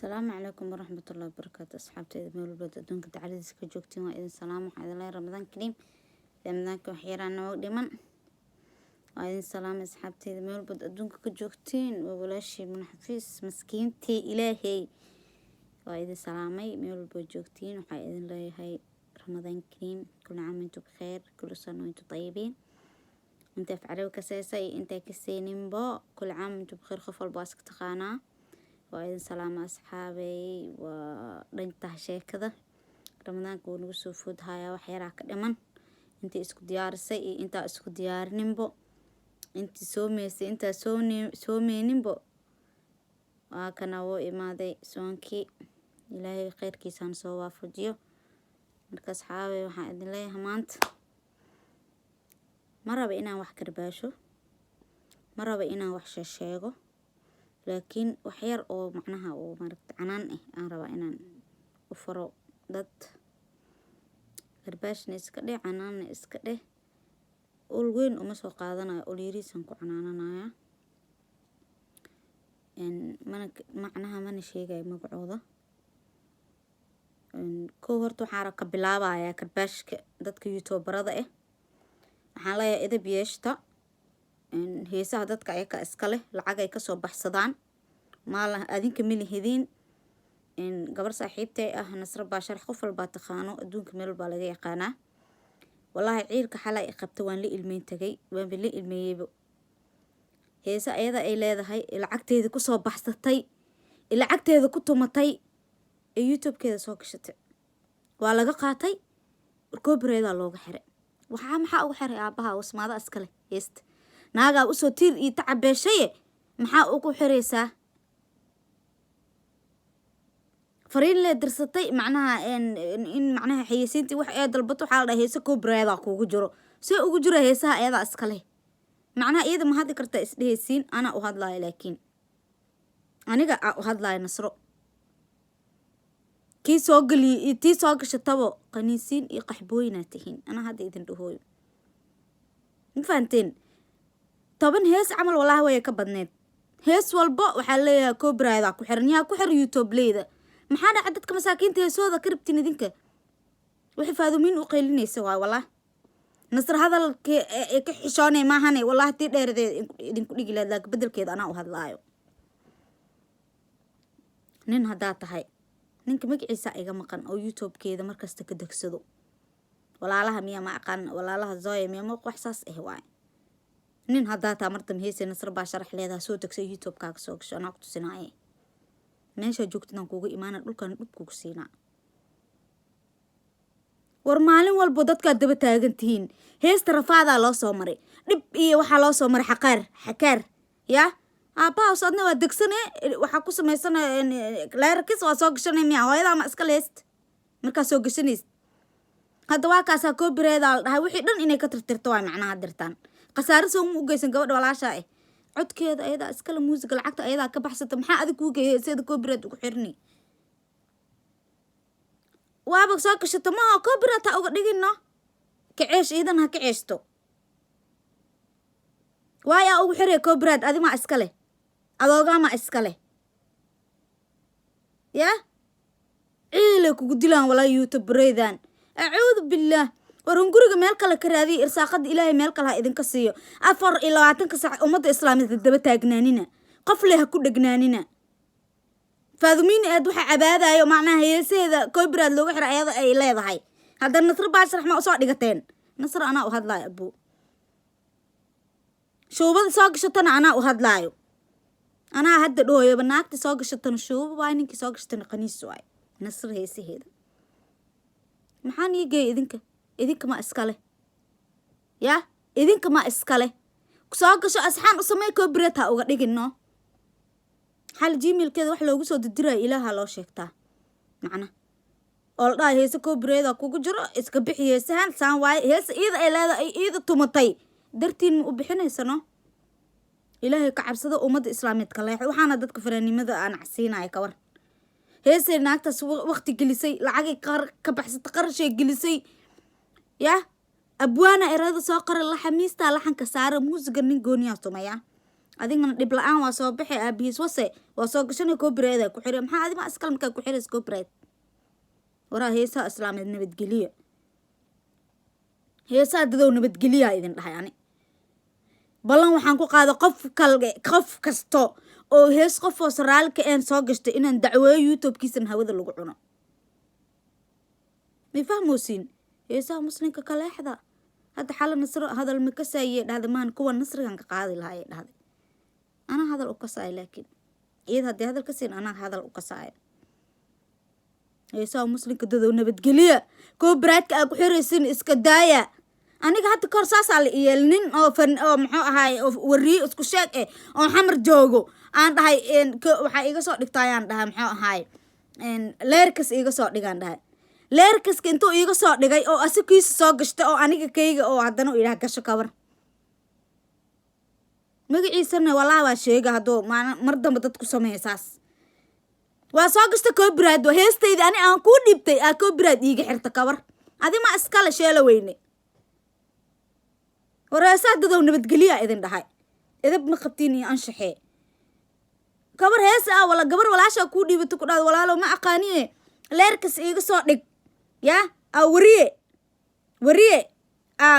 السلام عليكم ورحمة الله وبركاته. أصحابتي مول البلد أدونك تعاليز كجوكتين وإذن سلام وحيد الله رمضان كريم رمضان كوحيرانا وقدما وإذن سلام أصحابتي مول البلد أدونك كجوكتين وولاشي من حفيز مسكينتي إلهي وإذن سلامي مول البلد جوكتين وحيد الله هاي رمضان كريم كل عام وانتم بخير كل سنة وانتم طيبين انت فعلوا كساسي انت كسينين بو كل عام وانتم بخير خفل باسك تقانا وإذن سلام أصحابي ودنتها شيء كذا رمضان كون وسوفود هاي وحيراك دمن أنت اسكو ديار سي أنت اسكو ديار نمبو أنت سوميسي أنت سومي نمبو وكنا و إمادي سوانكي إلهي خير كيسان سوا فجيو مركز أصحابي وحا إذن لي همانت مرة بإنا وح كرباشو مرة بإنا وح شاشيغو لكن وحير أو معناها أو مرت عنان أنا ربا إن وفرو ضد كرباش نسكده عنان نسكده أولوين ومسوا قادنا أوليري سنكو عنانا إن معناها من شيء جاي مبعوضة إن كوهرتو حركة بلابا يا كرباش ضد يوتيوب برضه حالا إذا بيشتا إن هيسا dadka ayaka iska leh lacag ay ka soo baxsadaan maal adinka milihidin in gabar saaxiibtay ah nasra baashar qof walba taqaano adduunka meel baa laga yaqaana wallahi ciilka xalay qabta waan la ilmeyn tagay waan la ilmeeyay heesa ayada ay leedahay lacagteeda ku soo baxsatay lacagteeda ku tumatay ee youtube-keeda soo gashatay waa laga qaatay koobareeda looga xiray maxaa ugu xiray aabaha wasmaada iska leh heesta naaga u soo tiir ii tacabeeshay maxaa ugu xireysaa fariin la dirsatay macnaha in macnaha xayeysiintii wax ay dalbato waxa la dhahay heesa koobareeda kuugu jiro si ugu jiro heesaha ayada iska leh macnaha iyada ma hadli kartaa isdhehaysiin ana u hadlaayo laakiin aniga u hadlaayo nasro kii soo gali tii soo gashatabo qaniisiin iyo qaxbooyina tihiin ana hadda idin dhahooyo ma fahanteen toban hees camal wallahi way ka badneed hees walba waxa leeyahay koobareeda ku xiran yaa ku xir youtube leeda maxaa dhacay dadka masaakiinta heesooda ka rabtiin idinka wixii faadumin u qeylinaysa wallahi nasr hadalka ee ka xishoonay maahanay wallahi tii dheeradeed idinku dhigi laad bedelkeeda ana u hadlaayo nin hadaa tahay ninka magaciisa iga maqan oo youtube-keeda markasta ka dagsado walaalaha miya ma aqaan walaalaha Zoe miya ma wax saas waay nin hadaa taa martam heesay nasr baa sharax leedahay soo tagsay youtube-kaaga soo gasho anaa ku tusinaaye meesha joogtidaan kuugu imaana dhulkan dhub kugu siinaa war maalin walbo dadka daba taagan tihiin heesta rafaadaa loo soo maray dhib iyo waxaa loo soo maray xakaar ya aabahaas adna waa degsanee waxaa ku samaysanay leerkis waa soo gashanay miya hooyadaa ma iska leest markaa soo gashanaysid hadda waa kaasaa koobareeda la dhahay wixii dhan inay ka tirtirto waa macnaha dirtaan qasaaro soo u geysan gabadha walaasha codkeeda ayada iskala muusiga lacagta ayada ka baxsata maxaa adig ku geeyay sida koobareed ugu xirni waaba soo gashato ma koobareed ta uga dhigino kaceesh iidan ha kaceesto waaya ugu xiray koobareed adi ma iska leh adooga ma iska leh ya ciile kugu dilaan wala youtube reedan a'uudu billah warun guriga meel kale ka raadiyo irsaaqada ilaahay meel kale ha idinka siiyo 24 saac umada islaamida daba taagnaanina qof leh ku dhagnaanina faadumin aad waxa cabaadayo macnaha heeseeda koobareed looga xiray ayada ay leedahay hadda nasr baa sharax ma soo dhigateen nasr ana u hadlaayo abu shoobada soo gashatana ana u hadlaayo ana hadda dhooyo banaagta soo gashatana shoobo waa ninkii soo gashatana qaniis waay nasr heesaheeda maxaan iigay idinka ma iska leh ya idinka ma iska leh soo gasho asxaan u sameey koobareed ha uga dhigino hal gmail-keeda wax loogu soo diray ilaaha loo sheegtaa macna oo la dhahay heesa koobareeda kugu jiro iska bixi heesahan saan waay heesa iyada ay leedahay iyada tumatay dartiin ma u bixinaysano ilaahay ka cabsado umada islaamiyad ka leex waxaana dadka faraanimada aan casiinay ka war heesay naagtaas waqti gelisay lacag ka baxsatay qarashay gelisay ya abwaana erada soo qoray la xamiista laxanka saara muusiga nin gooniya tumaya adigana dhib la-aan waa soo bixi aabihiis wase waa soo gashanay copyright ku xiri maxaa adima iskal markaa ku xiris copyright waraa heesaa islaameed nabadgeliya heesaa dadow nabadgeliya idin dhahay ani ballan waxaan ku qaada qof kasto oo hees qof oo saraalka een soo gashtay inaan dacweeyo youtube-kiisan hawada lagu cuno may fahmoosin heesaha muslimka ka leexda hadda xala nasro hadal ma kasaaye dhahda maan kuwa nasrigan ka qaadi lahaayee dhahday anaa hadal u kasaay laakiin iyada haddii hadal ka siin anaa hadal u kasaaya heesaha muslimka dadow nabadgeliya copyright-ka aa ku xiraysin iska daaya aniga hadda kahor saasaa la iyeel nin oo muxuu ahaay oo wariye isku sheeg oo xamar joogo aan dhahay waxaa iga soo dhigtaayaan dhahay muxuu ahaay leerkas iga soo dhigaan dhahay leerkaska intuu iga soo dhigay oo asikiisa soo gashtay oo aniga kayga oo haddana u yidhaha gasho kabar magaciisana walaa waa sheega hadduu mar damba dad ku sameeya saas waa soo gashta copyright waa heestayda ani aan kuu dhibtay aa copyright iiga xirta kabar adima iskale sheela weyne waraasaa dadow nabadgeliya idin dhahay edab ma qabtiin iyo anshaxee kabar hees ah wala gabar walaashaa kuu dhiibato ku dhahda walaalow ma aqaaniye leerkas iiga soo dhig yaa wariye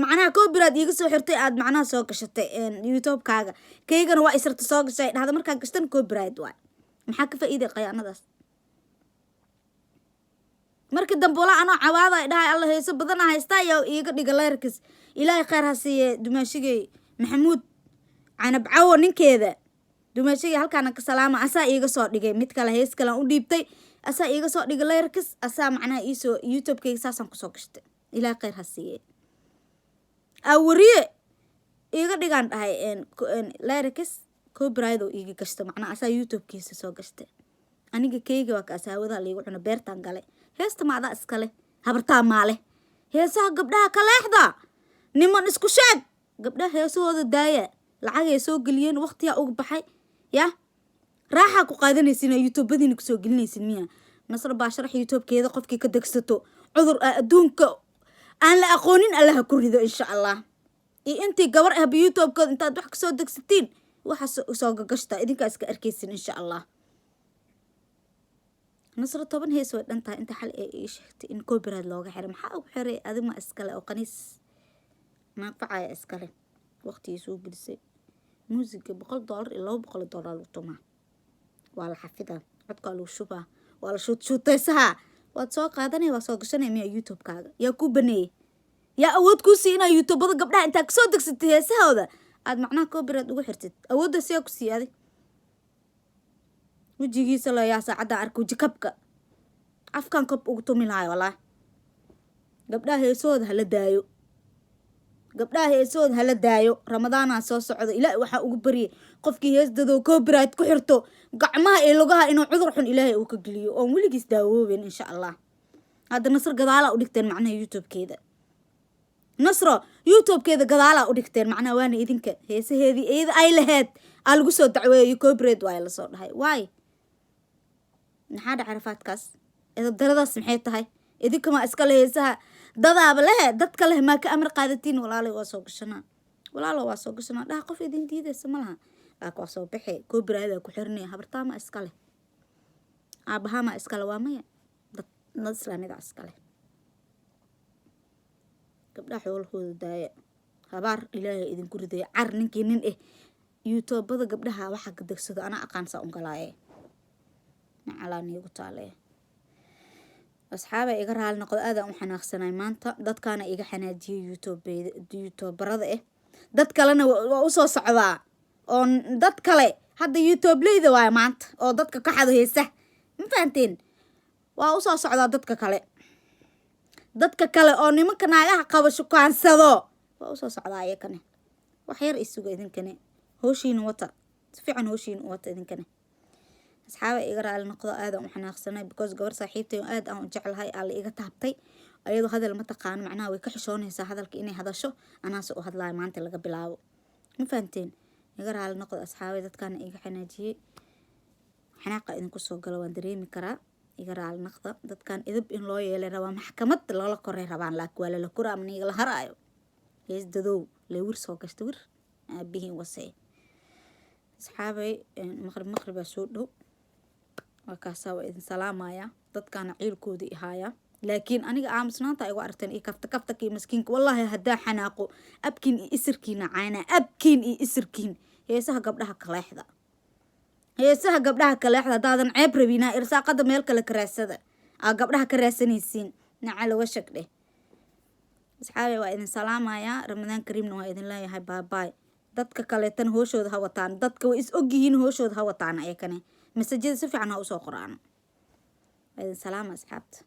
macnaha copyright iiga soo xirtay aad macnaha soo gashatay youtube-kaaga kaygana waa isirta soo gashay dhahda markaa gashtan copyright waay maxaa ka faa'iiday qayaanadaas markii dambe walaa anoo cawaada ay dhahay alla heeso badan haystaa iyo iiga dhiga leerkas ilaahay khayr ha siiye dumaashigay maxamuud canab cawo ninkeeda dumaashigay halkaana ka salaama asaa iiga soo dhigay mid kale hees kalean u dhiibtay asaa iiga soo dhigay leerkas asaa macnaha iisoo youtube-kayga saasaan kusoo gashtay ilaahay khayr ha siiye wariye iiga dhigaan dhahay leerkas copyright oo iiga gashta macnaha asaa youtube-kiisa soo gashtay aniga kayga waa kaas hawada liigu cuno beertaan gale heesta maadaa iskale habartaa maale heesaha gabdhaha ka leexda niman isku sheeg gabdhaha heesahooda daaya lacagay soo geliyeen waqtiyaa uga baxay yaa raaxaa ku qaadanaysin oo youtube-badiina kusoo gelinaysin miya nasro baa sharax youtube-keeda qofkii ka degsato cudur adduunka aan la aqoonin allaha ku rido insha allah iyo intii gabar ahba youtube-kooda intaad wax kasoo degsatiin waxa soo gagashtaa idinkaa iska arkaysin insha allah nasro 10 hees way dhan tahay inta xal ee ii sheegtay in copyright looga xiray maxaa ugu xiray adima iskale oo qaniis naafacaya iskale waqtigii soo gelisay muusiga $100 iyo $200 lagu tumaa waa la xafidaa codkaa lagu shubaa waa la shuutaysahaa waad soo qaadanaya waa soo gashanaya miya youtube-kaaga yaa ku baneeyey yaa awood kuu sii inaa youtube-bada gabdhaha intaa kasoo degsatay heesahooda aad macnaha copyright ugu xirtid awoodda siyaa ku sii aday wejigiisa la yaa saacadda arka weji kabka afkan kab ugu tumi lahayo walaa gabdhaha heesahooda hala daayo gabdhaha heesahooda hala daayo ramadaanaa soo socda ilaahay waxaa ugu baryay qofkii heesdadoo copyright ku xirto gacmaha iyo lugaha inuu cudur xun ilaahay uu ka geliyo oon weligiis daawooben insha allah hadda nasro gadaalaa u dhigteen macnaha youtube-keeda nasro youtube-keeda gadaalaa u dhigteen macnaha waana idinka heesaheedii iyada ay laheyd aa lagu soo dacweeyo copyright waay lasoo dhahay waay maxaa dhaca rafaadkaas edabdaradaas maxay tahay idinkamaa iskale heesaha dadaaba lehe dadka leh maa ka amar qaadatiin walaalo waa soo gashanaa dhaha qof idin diidaysa ma laha laakiin waa soo baxe copyright-aa ku xirinaya habartaama iskale aabahaama iskale waa maya dad islaamida iskale gabdhaha xoolahooda daaya habaar ilaahay idinku ridaya car ninkii nin youtube-bada gabdhaha waxaa ka degsado anaa aqaansaa ungalaaye macalaa niigu taale asxaaba iga raali noqdo aadaan u xanaaqsanay maanta dadkaana iga xanaajiyay youtube-barada dad kalena waa usoo socdaa oo dad kale hadda youtube-leyda waay maanta oo dadka ka xado heesa ma fahanteen waa usoo socdaa dadka kale oo nimanka naagaha qabo shukaansado waa usoo socdaa ayakane wax yar isuga idinkane hooshiina wata si fiican hooshiina u wata idinkane asxaaba iga raali noqdo aadaan u xanaaqsanay because gabar saaxiibtay oo aad aan u jeclahay aa la iga taabtay ayadoo hadal ma taqaano macnaha way ka xishoonaysaa hadalka inay hadasho anaase u hadlaayo maanta laga bilaabo ma fahanteen iga raali noqdo asxaabay dadkaana iga xanaajiyey xanaaqa idinku soo galo waan dareemi karaa iga raali noqdo dadkan idab in loo yeelay rabaa maxkamad loola koray rabaan laakiin waa lala koraa amniga la haraayo hees dadow le wir soo gashta wir aabihiin wasee أصحابي مغرب سودو وكاسا وإذن سلامايا dadkaan ciilkoodii ihaaya laakiin aniga aamusnaanta ay ugu aragteen iyo kafta iyo maskiinka wallahi haddaa xanaaqo abkiin iyo isirkiina caana abkiin iyo isirkiin heesaha gabdhaha kaleexda haddaadan ceeb rabinaa irsaaqada meel kale ka raadsada aa gabdhaha ka raadsanaysiin naca laga shagdhe asxaabi waa idin salaamayaa ramadaan kariimna waa idin leeyahay baabaay dadka kaleetan hooshooda ha wataan dadka way is ogyihiin hooshooda ha wataan ayakane masajada si fiican ha usoo qoraan. سلام أصحابتي.